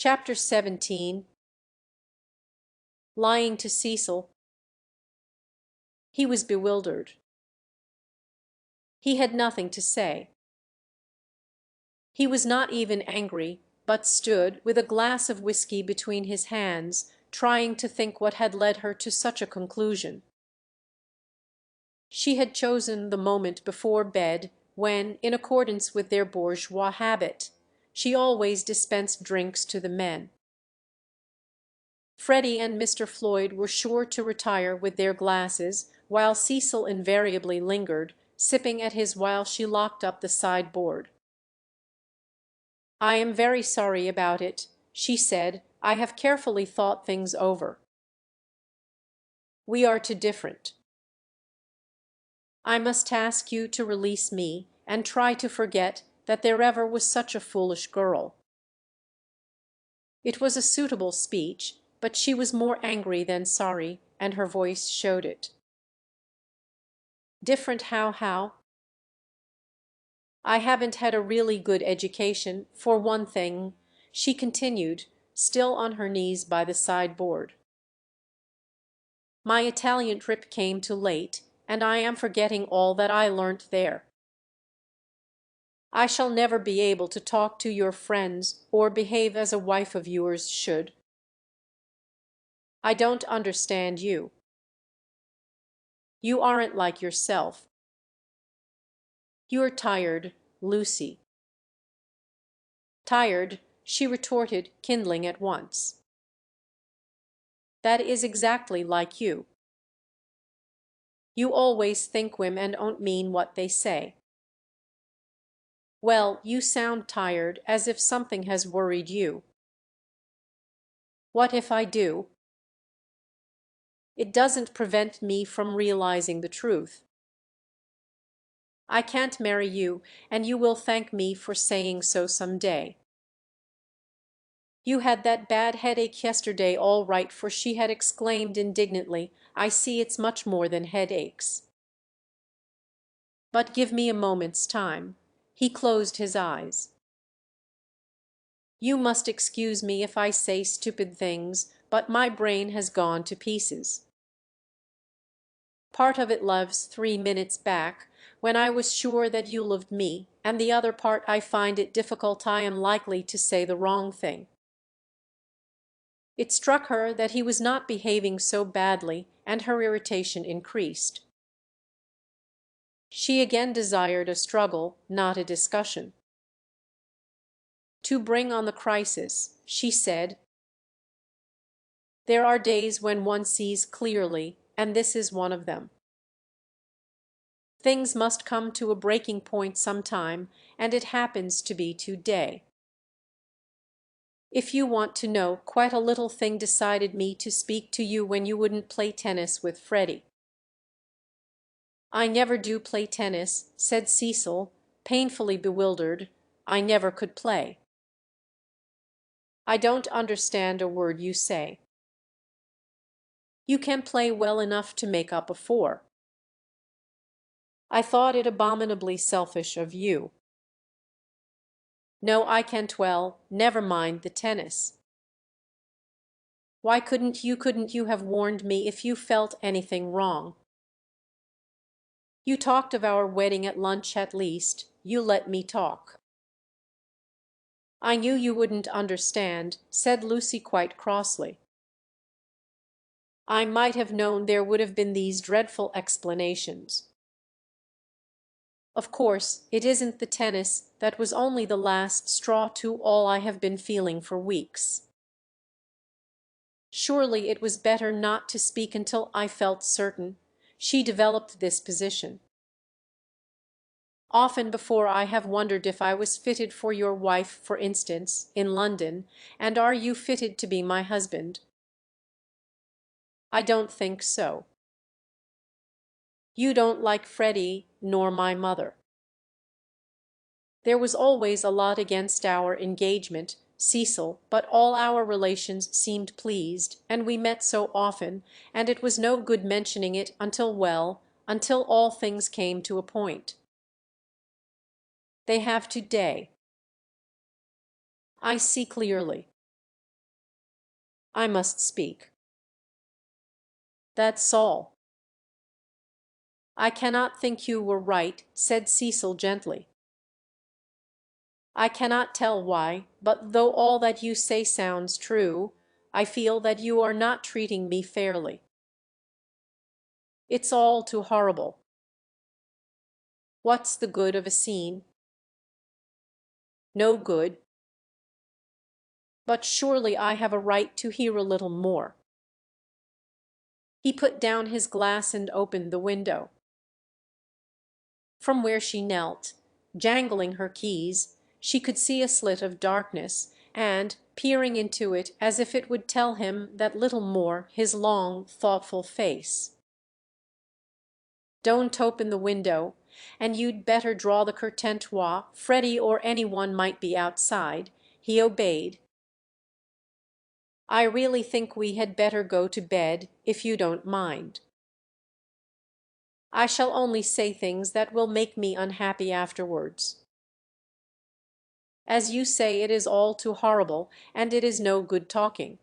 Chapter 17. Lying to Cecil. He was bewildered. He had nothing to say. He was not even angry, but stood with a glass of whiskey between his hands, trying to think what had led her to such a conclusion. She had chosen the moment before bed when, in accordance with their bourgeois habit, she always dispensed drinks to the men. Freddie and Mr. Floyd were sure to retire with their glasses, while Cecil invariably lingered, sipping at his while she locked up the sideboard. "I am very sorry about it," she said. "I have carefully thought things over. We are too different. I must ask you to release me and try to forget that there ever was such a foolish girl." It was a suitable speech, but she was more angry than sorry, and her voice showed it. "Different how?" "I haven't had a really good education, for one thing," she continued, still on her knees by the sideboard. "My Italian trip came too late, and I am forgetting all that I learnt there. I shall never be able to talk to your friends or behave as a wife of yours should. I don't understand you. You aren't like yourself. You're tired, Lucy." "Tired," she retorted, kindling at once. "That is exactly like you. You always think women and don't mean what they say. Well, you sound tired, as if something has worried you." "What if I do?" "It doesn't prevent me from realizing the truth. I can't marry you, and you will thank me for saying so some day. You had that bad headache yesterday all right," for she had exclaimed indignantly, "I see it's much more than headaches. But give me a moment's time." He closed his eyes. "You must excuse me if I say stupid things, but my brain has gone to pieces. Part of it lives 3 minutes back, when I was sure that you loved me, and the other part I find it difficult I am likely to say the wrong thing." It struck her that he was not behaving so badly, and her irritation increased. She again desired a struggle, not a discussion. To bring on the crisis, she said, "There are days when one sees clearly, and this is one of them. Things must come to a breaking point sometime, and it happens to be today. If you want to know, quite a little thing decided me to speak to you when you wouldn't play tennis with Freddie." "I never do play tennis," said Cecil, painfully bewildered. "I never could play." "I don't understand a word you say." "You can play well enough to make up a four." "I thought it abominably selfish of you." "No, I can't well, never mind the tennis." "Why couldn't you have warned me if you felt anything wrong?" "You talked of our wedding at lunch at least. You let me talk." "I knew you wouldn't understand," said Lucy quite crossly. "I might have known there would have been these dreadful explanations. Of course, it isn't the tennis, that was only the last straw to all I have been feeling for weeks. Surely it was better not to speak until I felt certain." She developed this position. "Often before I have wondered if I was fitted for your wife, for instance, in London, and are you fitted to be my husband?" "I don't think so." "You don't like Freddie, nor my mother." "There was always a lot against our engagement, Cecil, but all our relations seemed pleased, and we met so often, and it was no good mentioning it until all things came to a point. They have today. I see clearly. I must speak. That's all. I cannot think you were right, said Cecil gently. I cannot tell why, but though all that you say sounds true, I feel that you are not treating me fairly. It's all too horrible. What's the good of a scene? No good. But surely I have a right to hear a little more. He put down his glass and opened the window. From where she knelt, jangling her keys, she could see a slit of darkness, and, peering into it as if it would tell him that little more, his long, thoughtful face. Don't open the window, and you'd better draw the curtain. Freddie or anyone might be outside. He obeyed. I really think we had better go to bed, if you don't mind. I shall only say things that will make me unhappy afterwards. As you say, it is all too horrible, and it is no good talking.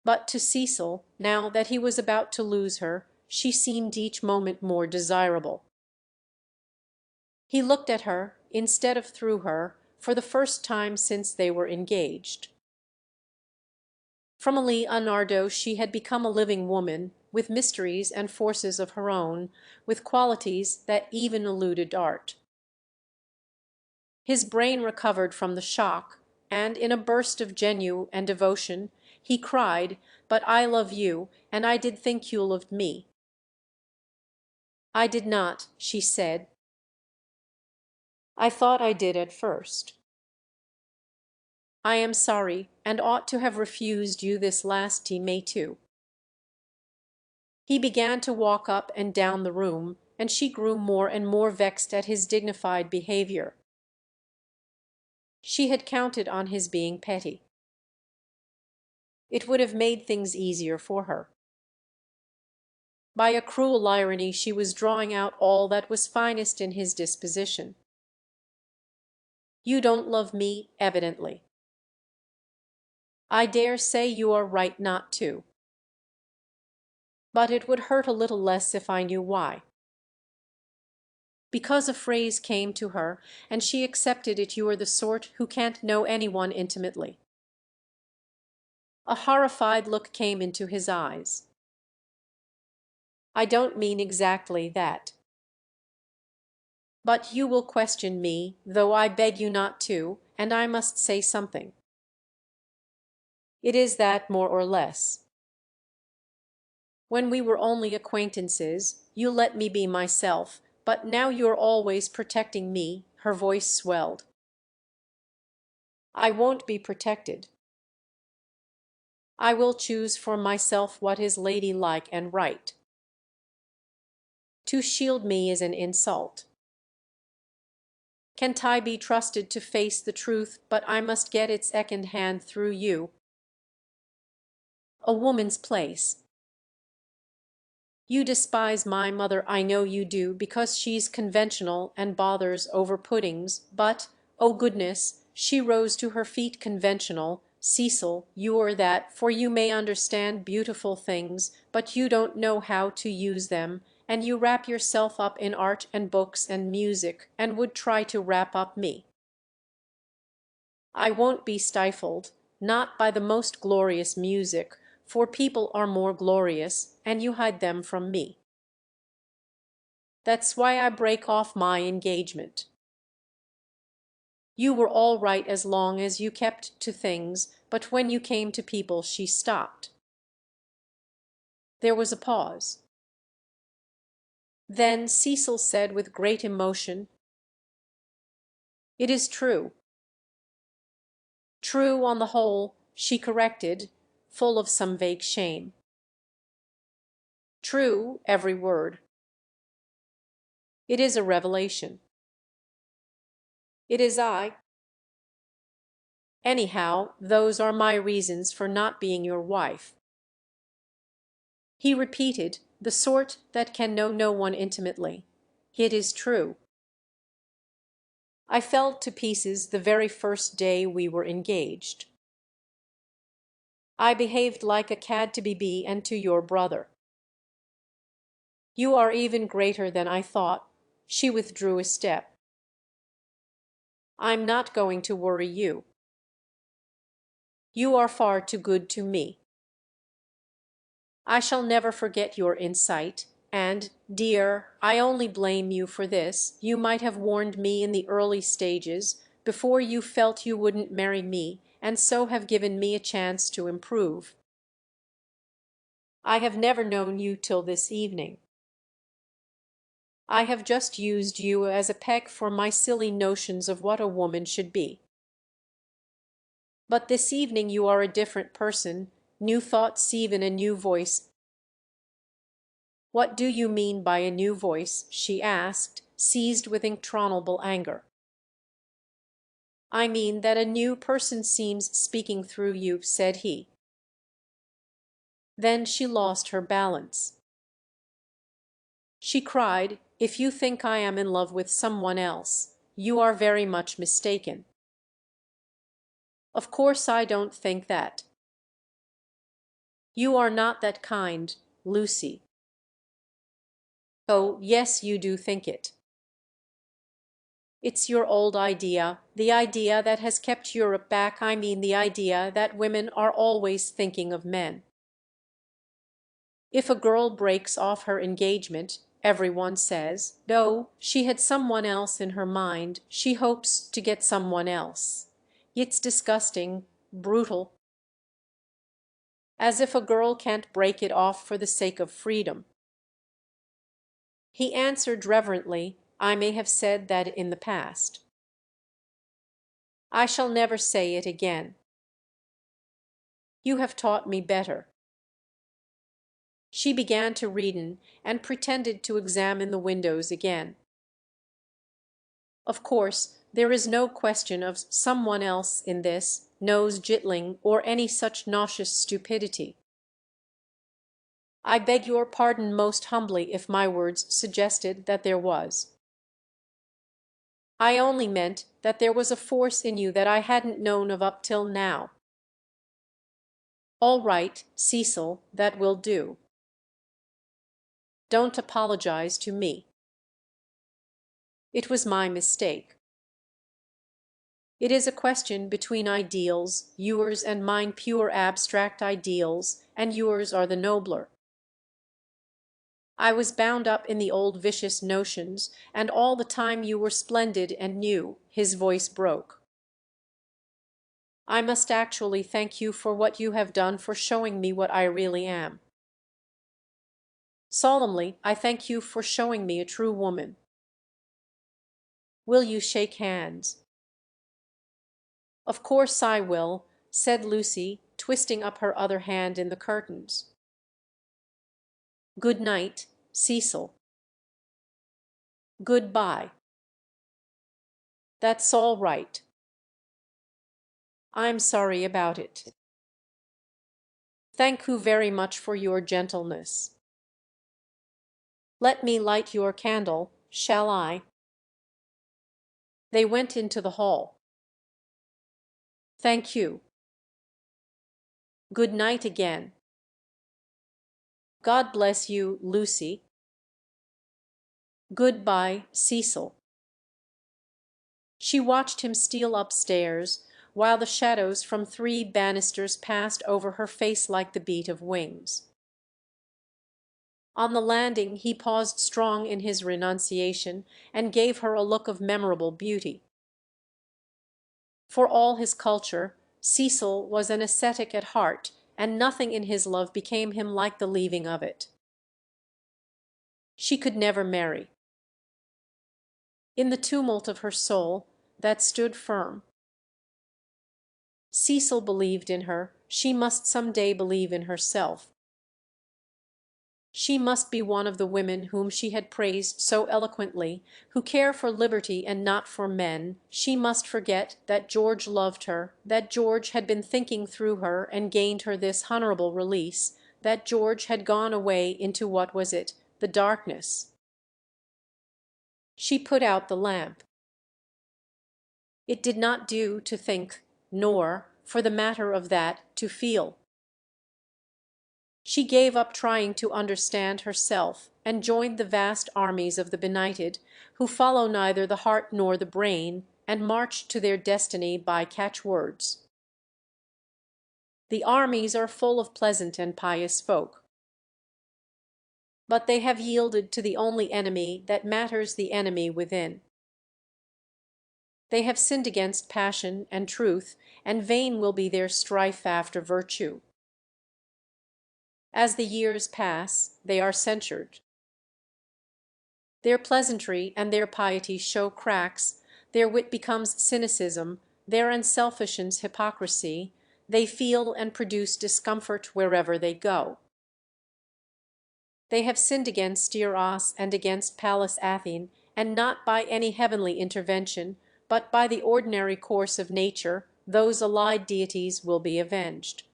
But to Cecil, now that he was about to lose her, she seemed each moment more desirable. He looked at her, instead of through her, for the first time since they were engaged. From a Leonardo she had become a living woman, with mysteries and forces of her own, with qualities that even eluded art. His brain recovered from the shock, and in a burst of genuine and devotion he cried, "But I love you, and I did think you loved me." "I did not," she said. "I thought I did at first. I am sorry, and ought to have refused you this last May too." He began to walk up and down the room, and she grew more and more vexed at his dignified behaviour. She had counted on his being petty. It would have made things easier for her. By a cruel irony she was drawing out all that was finest in his disposition. "You don't love me, evidently." "I dare say you are right not to. But it would hurt a little less if I knew why." "Because a phrase came to her, and she accepted it. You are the sort who can't know anyone intimately." A horrified look came into his eyes. "I don't mean exactly that. But you will question me, though I beg you not to, and I must say something. It is that, more or less. When we were only acquaintances, you let me be myself, but now you're always protecting me." Her voice swelled. "I won't be protected. I will choose for myself what is ladylike and right. To shield me is an insult. Can't I be trusted to face the truth, but I must get its second hand through you. A woman's place. You despise my mother, I know you do, because she's conventional and bothers over puddings, but, oh goodness," she rose to her feet, "conventional, Cecil, you're that, for you may understand beautiful things, but you don't know how to use them, and you wrap yourself up in art and books and music, and would try to wrap up me. I won't be stifled, not by the most glorious music, for people are more glorious, and you hide them from me. That's why I break off my engagement. You were all right as long as you kept to things, but when you came to people she stopped." There was a pause. Then Cecil said with great emotion, "It is true." "True on the whole," she corrected, full of some vague shame. "True, every word." "It is a revelation." "It is I. Anyhow, those are my reasons for not being your wife." He repeated, "The sort that can know no one intimately. It is true. I fell to pieces the very first day we were engaged." I behaved like a cad to Bibi and to your brother. You are even greater than I thought. She withdrew a step. I'm not going to worry you. You are far too good to me. I shall never forget your insight, and, dear, I only blame you for this. You might have warned me in the early stages, before you felt you wouldn't marry me, and so have given me a chance to improve. I have never known you till this evening. I have just used you as a peg for my silly notions of what a woman should be. But this evening you are a different person, new thoughts, even a new voice. What do you mean by a new voice? She asked, seized with incontrollable anger. I mean that a new person seems speaking through you, said he. Then she lost her balance. She cried, If you think I am in love with someone else, you are very much mistaken. Of course I don't think that. You are not that kind, Lucy. Oh, yes, you do think it. It's your old idea, the idea that has kept Europe back. I mean the idea that women are always thinking of men. If a girl breaks off her engagement, everyone says, no, she had someone else in her mind, she hopes to get someone else. It's disgusting, brutal. As if a girl can't break it off for the sake of freedom. He answered reverently, I may have said that in the past. I shall never say it again. You have taught me better. She began to read and pretended to examine the windows again. Of course, there is no question of someone else in this, nose jitling, or any such nauseous stupidity. I beg your pardon most humbly if my words suggested that there was. I only meant that there was a force in you that I hadn't known of up till now. All right, Cecil, that will do. Don't apologize to me. It was my mistake. It is a question between ideals, yours and mine pure abstract ideals, and yours are the nobler. I was bound up in the old vicious notions, and all the time you were splendid and new. His voice broke. I must actually thank you for what you have done, for showing me what I really am. Solemnly, I thank you for showing me a true woman. Will you shake hands? Of course I will, said Lucy, twisting up her other hand in the curtains. Good night, Cecil. Good-bye. That's all right. I'm sorry about it. Thank you very much for your gentleness. Let me light your candle, shall I? They went into the hall. Thank you. Good night again. God bless you, Lucy. Good-bye, Cecil. She watched him steal upstairs, while the shadows from 3 banisters passed over her face like the beat of wings. On the landing he paused strong in his renunciation, and gave her a look of memorable beauty. For all his culture, Cecil was an ascetic at heart, and nothing in his love became him like the leaving of it. She could never marry. In the tumult of her soul, that stood firm. Cecil believed in her, she must some day believe in herself. She must be one of the women whom she had praised so eloquently, who care for liberty and not for men. She must forget that George loved her, that George had been thinking through her and gained her this honourable release, that George had gone away into what was it, the darkness. She put out the lamp. It did not do to think, nor, for the matter of that, to feel. She gave up trying to understand herself, and joined the vast armies of the benighted, who follow neither the heart nor the brain, and march to their destiny by catchwords. The armies are full of pleasant and pious folk, but they have yielded to the only enemy that matters, the enemy within. They have sinned against passion and truth, and vain will be their strife after virtue. As the years pass, they are censured. Their pleasantry and their piety show cracks, their wit becomes cynicism, their unselfishness hypocrisy, they feel and produce discomfort wherever they go. They have sinned against Eros and against Pallas Athene, and not by any heavenly intervention, but by the ordinary course of nature, those allied deities will be avenged.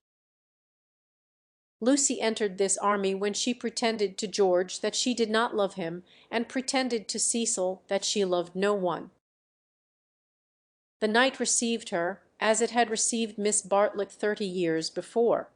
Lucy entered this army when she pretended to George that she did not love him, and pretended to Cecil that she loved no one. The night received her, as it had received Miss Bartlett 30 years before.